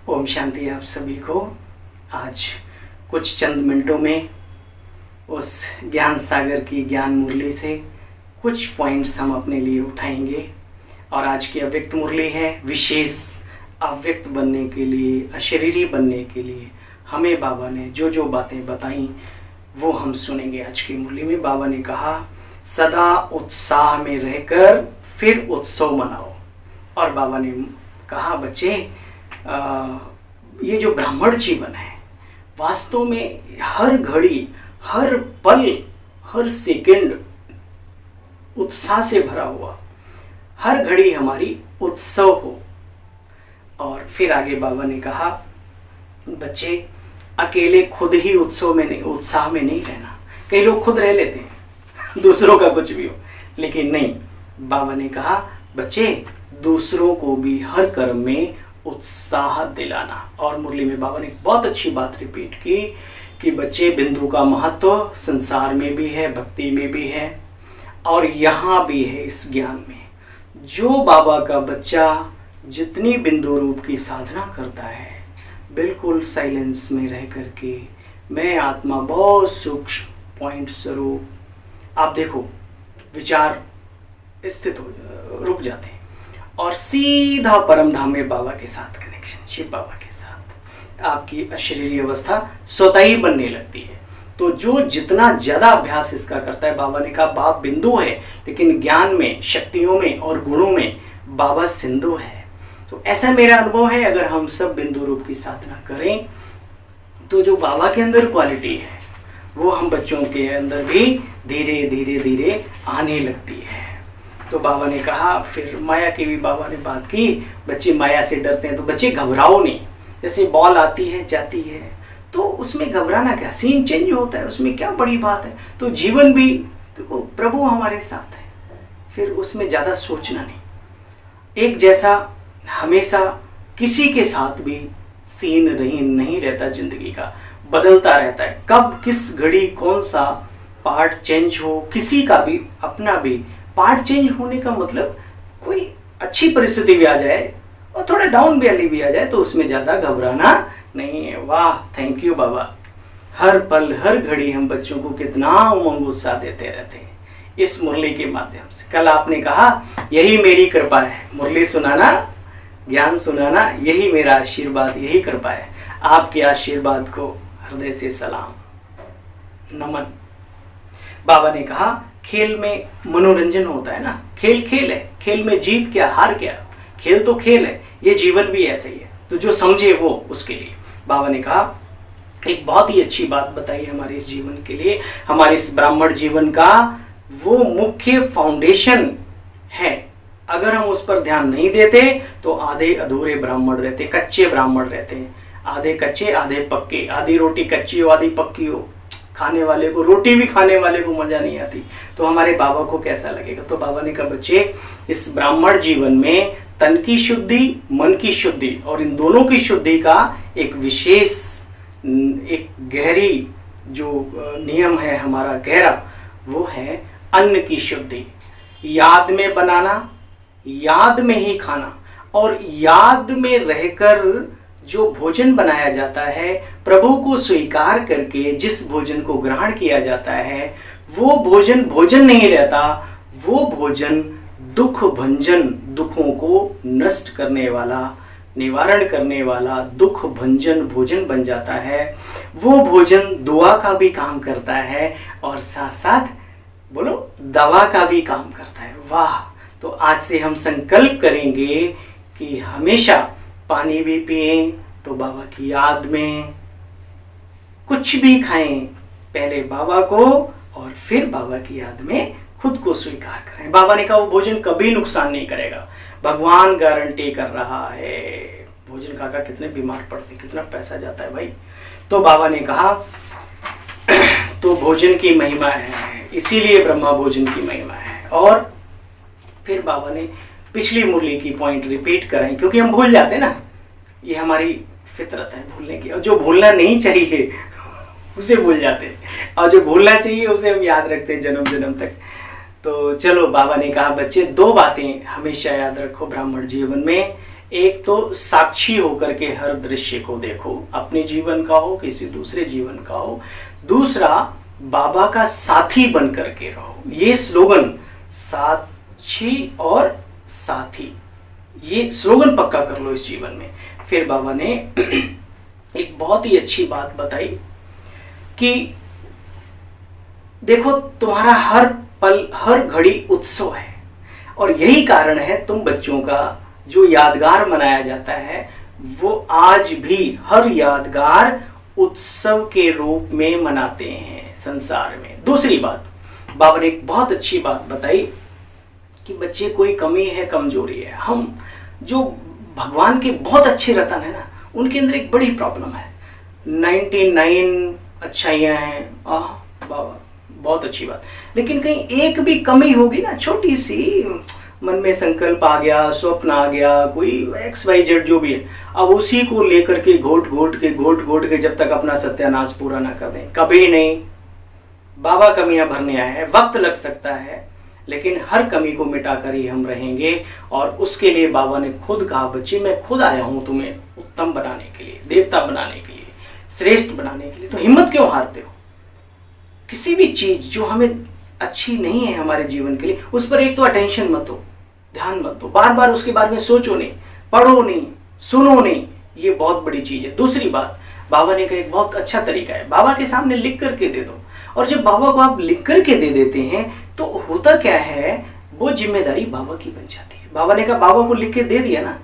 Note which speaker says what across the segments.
Speaker 1: ओम शांति आप सभी को। आज कुछ चंद मिनटों में उस ज्ञान सागर की ज्ञान मुरली से कुछ पॉइंट्स हम अपने लिए उठाएंगे। और आज की अव्यक्त मुरली है विशेष अव्यक्त बनने के लिए, अशरीरी बनने के लिए हमें बाबा ने जो जो बातें बताई वो हम सुनेंगे। आज की मुरली में बाबा ने कहा सदा उत्साह में रहकर फिर उत्सव मनाओ। और बाबा ने कहा बच्चे ये जो ब्राह्मण जीवन है वास्तव में हर घड़ी, हर पल, हर सेकंड उत्साह से भरा हुआ, हर घड़ी हमारी उत्सव हो। और फिर आगे बाबा ने कहा बच्चे अकेले खुद ही उत्सव में नहीं, उत्साह में नहीं रहना। कई लोग खुद रह लेते हैं दूसरों का कुछ भी हो, लेकिन नहीं, बाबा ने कहा बच्चे दूसरों को भी हर कर्म में उत्साह दिलाना। और मुरली में बाबा ने बहुत अच्छी बात रिपीट की कि बच्चे बिंदु का महत्व संसार में भी है, भक्ति में भी है और यहाँ भी है। इस ज्ञान में जो बाबा का बच्चा जितनी बिंदु रूप की साधना करता है, बिल्कुल साइलेंस में रह करके मैं आत्मा बहुत सूक्ष्म पॉइंट स्वरूप, आप देखो विचार स्थित हो रुक जाते हैं और सीधा परम धाम में बाबा के साथ कनेक्शन, शिव बाबा के साथ आपकी अशरीरी अवस्था स्वतः ही बनने लगती है। तो जो जितना ज्यादा अभ्यास इसका करता है, बाबा ने कहा बाप बिंदु है लेकिन ज्ञान में, शक्तियों में और गुणों में बाबा सिंधु है। तो ऐसा मेरा अनुभव है। अगर हम सब बिंदु रूप की साधना करें तो जो बाबा के अंदर क्वालिटी है वो हम बच्चों के अंदर भी धीरे धीरे धीरे आने लगती है। तो बाबा ने कहा, फिर माया की भी बाबा ने बात की, बच्चे माया से डरते हैं तो बच्चे घबराओ नहीं। जैसे बॉल आती है जाती है तो उसमें घबराना क्या, सीन चेंज होता है, उसमें क्या बड़ी बात है। तो जीवन भी तो प्रभु हमारे साथ है, फिर उसमें ज़्यादा सोचना नहीं। एक जैसा हमेशा किसी के साथ भी सीन नहीं रहता, जिंदगी का बदलता रहता है। कब किस घड़ी कौन सा पार्ट चेंज हो, किसी का भी अपना भी पार्ट चेंज होने का मतलब कोई अच्छी परिस्थिति भी आ जाए और थोड़ा डाउन वैली भी आ जाए तो उसमें ज़्यादा घबराना नहीं है। वाह, थैंक यू बाबा। हर पल हर घड़ी हम बच्चों को कितना उमंग उत्साह देते रहते हैं इस मुरली के माध्यम से। कल आपने कहा यही मेरी कृपा है, मुरली सुनाना, ज्ञान सुनाना, यही मेरा आशीर्वाद, यही कृपा है। आपके आशीर्वाद को हृदय से सलाम, नमन। बाबा ने कहा खेल में मनोरंजन होता है ना, खेल खेल है, खेल में जीत क्या हार क्या, खेल तो खेल है, ये जीवन भी ऐसे ही है। तो जो समझे वो उसके लिए बाबा ने कहा एक बहुत ही अच्छी बात बताई हमारे इस जीवन के लिए, हमारे इस ब्राह्मण जीवन का वो मुख्य फाउंडेशन है। अगर हम उस पर ध्यान नहीं देते तो आधे अधूरे ब्राह्मण रहते, कच्चे ब्राह्मण रहते हैं, आधे कच्चे आधे पक्के, आधी रोटी कच्ची हो आधी पक्की हो, खाने वाले को, रोटी भी खाने वाले को मजा नहीं आती तो हमारे बाबा को कैसा लगेगा। तो बाबा ने कहा बच्चे इस ब्राह्मण जीवन में तन की शुद्धि, मन की शुद्धि और इन दोनों की शुद्धि का एक विशेष, एक गहरी जो नियम है हमारा गहरा, वो है अन्न की शुद्धि। याद में बनाना, याद में ही खाना और याद में रहकर जो भोजन बनाया जाता है, प्रभु को स्वीकार करके जिस भोजन को ग्रहण किया जाता है वो भोजन भोजन नहीं रहता, वो भोजन दुख भंजन, दुखों को नष्ट करने वाला, निवारण करने वाला दुख भंजन भोजन बन जाता है। वो भोजन दुआ का भी काम करता है और साथ साथ बोलो दवा का भी काम करता है। वाह, तो आज से हम संकल्प करेंगे कि हमेशा पानी भी पिएं तो बाबा की याद में, कुछ भी खाएं पहले बाबा को और फिर बाबा की याद में खुद को स्वीकार करें। बाबा ने कहा वो भोजन कभी नुकसान नहीं करेगा, भगवान गारंटी कर रहा है। भोजन खाकर कितने बीमार पड़ते, कितना पैसा जाता है भाई। तो बाबा ने कहा तो भोजन की महिमा है, इसीलिए ब्रह्मा भोजन की महिमा है। और फिर बाबा ने पिछली मुरली की पॉइंट रिपीट कराई, क्योंकि हम भूल जाते हैं ना, ये हमारी फितरत है भूलने की। और जो भूलना नहीं चाहिए उसे भूल जाते हैं और जो भूलना चाहिए उसे हम याद रखते हैं जन्म जन्म तक। तो चलो बाबा ने कहा बच्चे दो बातें हमेशा याद रखो ब्राह्मण जीवन में। एक तो साक्षी होकर के हर दृश्य को देखो, अपने जीवन का हो किसी दूसरे जीवन का हो। दूसरा, बाबा का साथी बन करके रहो। ये स्लोगन, साक्षी और साथी, ये स्लोगन पक्का कर लो इस जीवन में। फिर बाबा ने एक बहुत ही अच्छी बात बताई कि देखो तुम्हारा हर पल हर घड़ी उत्सव है, और यही कारण है तुम बच्चों का जो यादगार मनाया जाता है वो आज भी हर यादगार उत्सव के रूप में मनाते हैं संसार में। दूसरी बात, बाबा ने एक बहुत अच्छी बात बताई कि बच्चे कोई कमी है, कमजोरी है। हम जो भगवान के बहुत अच्छे रतन है ना, उनके अंदर एक बड़ी प्रॉब्लम है। 99 अच्छाइयाँ हैं, बाबा बहुत अच्छी बात, लेकिन कहीं एक भी कमी होगी ना, छोटी सी, मन में संकल्प आ गया, स्वप्न आ गया, कोई XYZ जो भी है, अब उसी को लेकर के घोट घोट के जब तक अपना सत्यानाश पूरा ना कर दें, कभी नहीं। बाबा कमियां भरने आए हैं, वक्त लग सकता है, लेकिन हर कमी को मिटाकर ही हम रहेंगे। और उसके लिए बाबा ने खुद कहा, बच्चे मैं खुद आया हूं तुम्हें उत्तम बनाने के लिए, देवता बनाने के लिए, श्रेष्ठ बनाने के लिए। तो हिम्मत क्यों हारते हो? किसी भी चीज जो हमें अच्छी नहीं है हमारे जीवन के लिए, उस पर एक तो अटेंशन मत दो, ध्यान मत दो, बार बार उसके बारे में सोचो नहीं, पढ़ो नहीं, सुनो नहीं, ये बहुत बड़ी चीज है। दूसरी बात, बाबा ने कहा एक बहुत अच्छा तरीका है, बाबा के सामने लिख करके दे दो। और जब बाबा को आप लिख करके दे देते हैं तो होता क्या है, वो जिम्मेदारी बाबा की बन जाती है। बाबा ने कहा बाबा को लिख के दे दिया ना,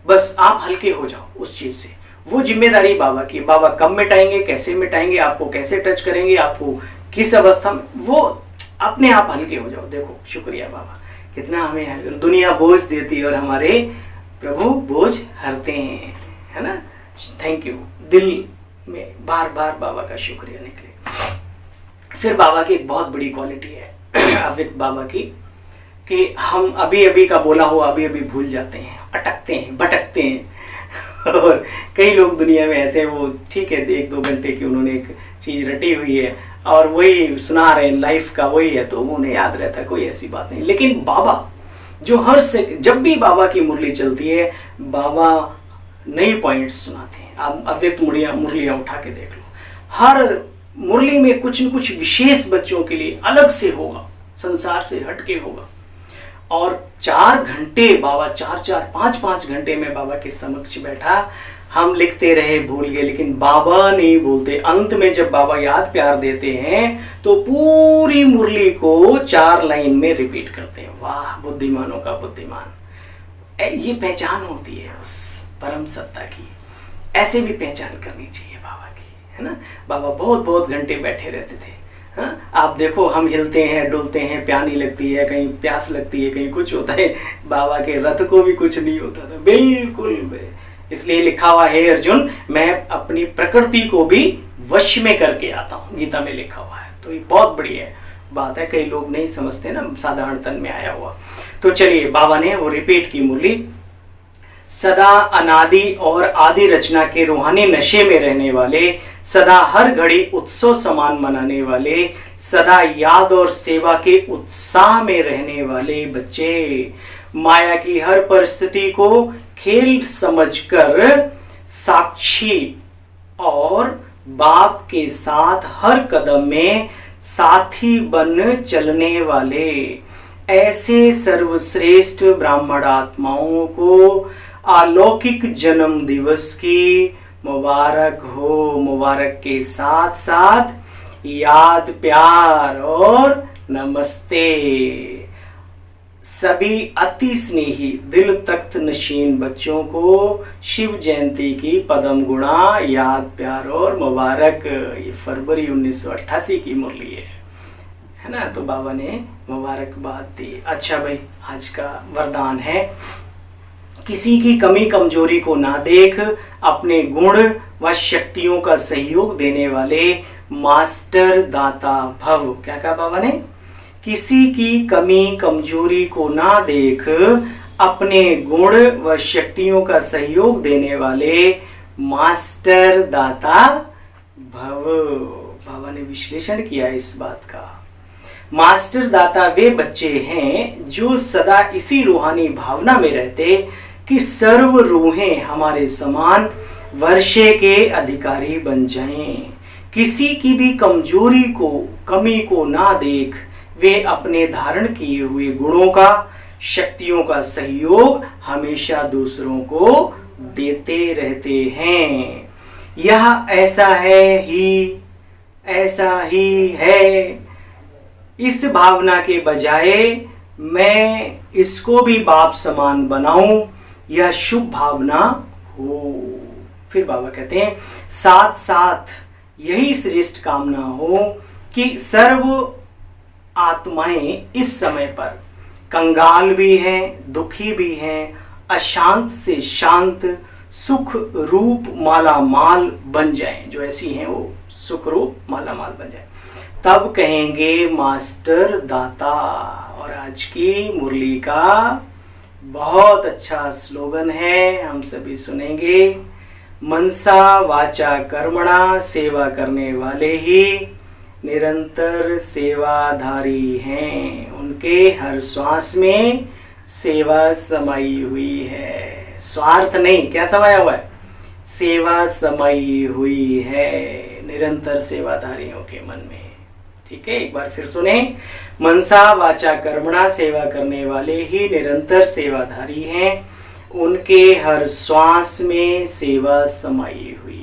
Speaker 1: बस आप हल्के हो जाओ उस चीज से, वो जिम्मेदारी बाबा की। बाबा कब मिटाएंगे, कैसे मिटाएंगे, आपको कैसे टच करेंगे, आपको किस अवस्था में, वो अपने आप हल्के हो जाओ। देखो शुक्रिया बाबा, कितना हमें दुनिया बोझ देती है और हमारे प्रभु बोझ हरते हैं, है ना। थैंक यू, दिल में बार बार बाबा का शुक्रिया निकले। फिर बाबा की एक बहुत बड़ी क्वालिटी है अव्यक्त बाबा की, कि हम अभी अभी का बोला हुआ अभी अभी भूल जाते हैं, अटकते हैं, भटकते हैं। और कई लोग दुनिया में ऐसे, वो ठीक है 1-2 घंटे की उन्होंने एक चीज रटी हुई है और वही सुना रहे हैं, लाइफ का वही है, तो उन्हें याद रहता है, कोई ऐसी बात नहीं। लेकिन बाबा जो हर से, जब भी बाबा की मुरली चलती है, बाबा नई पॉइंट्स सुनाते हैं। आप अव्यक्त मुरलियां उठा के देख लो, हर मुरली में कुछ न कुछ विशेष बच्चों के लिए अलग से होगा, संसार से हटके होगा। और 4 घंटे बाबा, 4-4, 5-5 घंटे में बाबा के समक्ष बैठा, हम लिखते रहे, भूल गए, लेकिन बाबा नहीं भूलते। अंत में जब बाबा याद प्यार देते हैं तो पूरी मुरली को 4 लाइन में रिपीट करते हैं। वाह, बुद्धिमानों का बुद्धिमान। ये पहचान होती है उस परम सत्ता की। ऐसे भी पहचान करनी चाहिए बाबा की, है ना। बाबा बहुत बहुत घंटे बैठे रहते थे। हाँ, आप देखो हम हिलते हैं, डुलते हैं, प्यानी लगती है, कहीं प्यास लगती है, कहीं कुछ होता है, बाबा के रथ को भी कुछ नहीं होता था, बिल्कुल। इसलिए लिखा हुआ है अर्जुन, मैं अपनी प्रकृति को भी वश में करके आता हूँ, गीता में लिखा हुआ है। तो ये बहुत बढ़िया बात है, कई लोग नहीं समझते ना, साधारण तन में आया हुआ। तो चलिए, बाबा ने वो रिपीट की मुरली। सदा अनादि और आदि रचना के रूहानी नशे में रहने वाले, सदा हर घड़ी उत्सव समान मनाने वाले, सदा याद और सेवा के उत्साह में रहने वाले बच्चे, माया की हर परिस्थिति को खेल समझकर साक्षी और बाप के साथ हर कदम में साथी बन चलने वाले, ऐसे सर्वश्रेष्ठ ब्राह्मण आत्माओं को अलौकिक जन्म दिवस की मुबारक हो। मुबारक के साथ साथ याद, प्यार और नमस्ते। सभी अति स्नेही दिल तख्त नशीन बच्चों को शिव जयंती की पदम गुणा, याद, प्यार और मुबारक। ये फरवरी 1988 की मुरली है ना। तो बाबा ने मुबारकबाद दी। अच्छा भाई, आज का वरदान है, किसी की कमी कमजोरी को ना देख, अपने गुण व शक्तियों का सहयोग देने वाले मास्टर दाता भव। क्या कहा बाबा ने? किसी की कमी कमजोरी को ना देख, अपने गुण व शक्तियों का सहयोग देने वाले मास्टर दाता भव। बाबा ने विश्लेषण किया इस बात का। मास्टर दाता वे बच्चे हैं जो सदा इसी रूहानी भावना में रहते कि सर्व रूहें हमारे समान वर्षे के अधिकारी बन जाएं। किसी की भी कमजोरी को, कमी को ना देख वे अपने धारण किए हुए गुणों का, शक्तियों का सहयोग हमेशा दूसरों को देते रहते हैं। यह ऐसा ही है। इस भावना के बजाय मैं इसको भी बाप समान बनाऊं, यह शुभ भावना हो। फिर बाबा कहते हैं साथ साथ यही श्रेष्ठ कामना हो कि सर्व आत्माएं इस समय पर कंगाल भी हैं, दुखी भी हैं, अशांत से शांत, सुख रूप मालामाल बन जाएं। जो ऐसी हैं वो सुख रूप मालामाल बन जाएं, तब कहेंगे मास्टर दाता। और आज की मुरली का बहुत अच्छा स्लोगन है, हम सभी सुनेंगे। मनसा वाचा कर्मणा, सेवा करने वाले ही निरंतर सेवाधारी हैं। उनके हर श्वास में सेवा समाई हुई है। स्वार्थ नहीं, क्या समाया हुआ है? सेवा समाई हुई है निरंतर सेवाधारियों के मन में। ठीक है, एक बार फिर सुने। मनसा वाचा कर्मणा, सेवा करने वाले ही निरंतर सेवाधारी हैं। उनके हर श्वास में सेवा समाई हुई